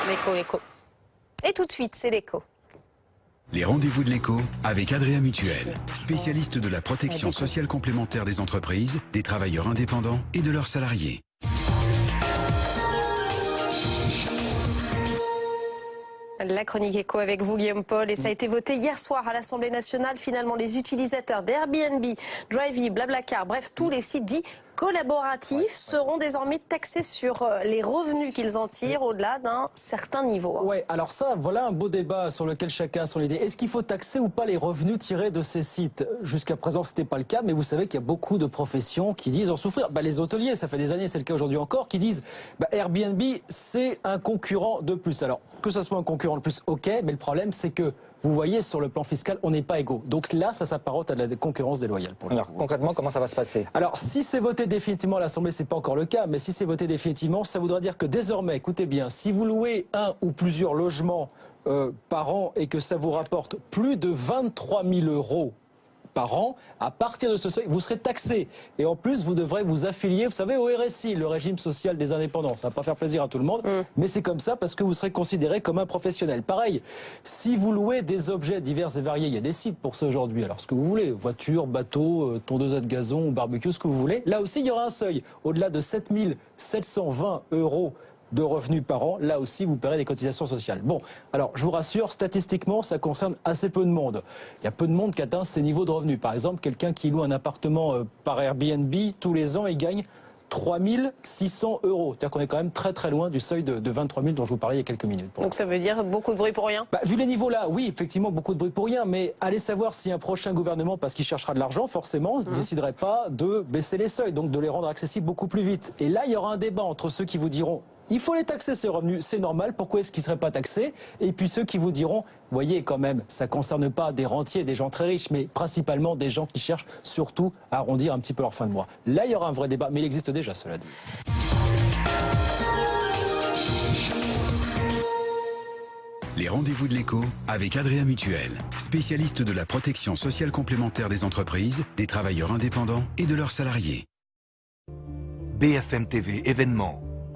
L'écho. Et tout de suite, c'est l'écho. Les rendez-vous de l'écho avec Adria Mutuel, spécialiste de la protection sociale complémentaire des entreprises, des travailleurs indépendants et de leurs salariés. La chronique écho avec vous, Guillaume Paul, et ça a été voté hier soir à l'Assemblée nationale. Finalement, les utilisateurs d'Airbnb, Drivey, Blablacar, bref, tous les sites dits collaboratifs seront désormais taxés sur les revenus qu'ils en tirent au-delà d'un certain niveau. Ouais, alors ça, voilà un beau débat sur lequel chacun a son idée. Est-ce qu'il faut taxer ou pas les revenus tirés de ces sites? Jusqu'à présent, c'était pas le cas, mais vous savez qu'il y a beaucoup de professions qui disent en souffrir. Les hôteliers, ça fait des années, c'est le cas aujourd'hui encore, qui disent Airbnb, c'est un concurrent de plus. Alors, que ça soit un concurrent de plus, ok, mais le problème, c'est que vous voyez, sur le plan fiscal, on n'est pas égaux. Donc là, ça s'apparente à de la concurrence déloyale. Alors concrètement, comment ça va se passer? Alors, si c'est voté définitivement à l'Assemblée, c'est pas encore le cas, mais si c'est voté définitivement, ça voudra dire que désormais, écoutez bien, si vous louez un ou plusieurs logements par an et que ça vous rapporte plus de 23 000 € par an, à partir de ce seuil, vous serez taxé. Et en plus, vous devrez vous affilier, vous savez, au RSI, le régime social des indépendants. Ça va pas faire plaisir à tout le monde, mais c'est comme ça parce que vous serez considéré comme un professionnel. Pareil, si vous louez des objets divers et variés, il y a des sites pour ça aujourd'hui. Alors, ce que vous voulez, voiture, bateau, tondeuse à de gazon, barbecue, ce que vous voulez. Là aussi, il y aura un seuil. Au-delà de 7 720 € de revenus par an, là aussi vous paierez des cotisations sociales. Bon, alors je vous rassure, statistiquement ça concerne assez peu de monde. Il y a peu de monde qui atteint ces niveaux de revenus. Par exemple, quelqu'un qui loue un appartement par Airbnb, tous les ans il gagne 3 600 €. C'est-à-dire qu'on est quand même très loin du seuil de 23 000 dont je vous parlais il y a quelques minutes. Donc ça veut dire beaucoup de bruit pour rien? Vu les niveaux là, oui, effectivement, beaucoup de bruit pour rien, mais allez savoir si un prochain gouvernement, parce qu'il cherchera de l'argent, forcément, ne déciderait pas de baisser les seuils, donc de les rendre accessibles beaucoup plus vite. Et là, il y aura un débat entre ceux qui vous diront il faut les taxer ces revenus, c'est normal, pourquoi est-ce qu'ils ne seraient pas taxés? Et puis ceux qui vous diront, voyez quand même, ça ne concerne pas des rentiers, des gens très riches, mais principalement des gens qui cherchent surtout à arrondir un petit peu leur fin de mois. Là, il y aura un vrai débat, mais il existe déjà, cela dit. Les rendez-vous de l'écho avec Adria Mutuel, spécialiste de la protection sociale complémentaire des entreprises, des travailleurs indépendants et de leurs salariés. BFM TV événement.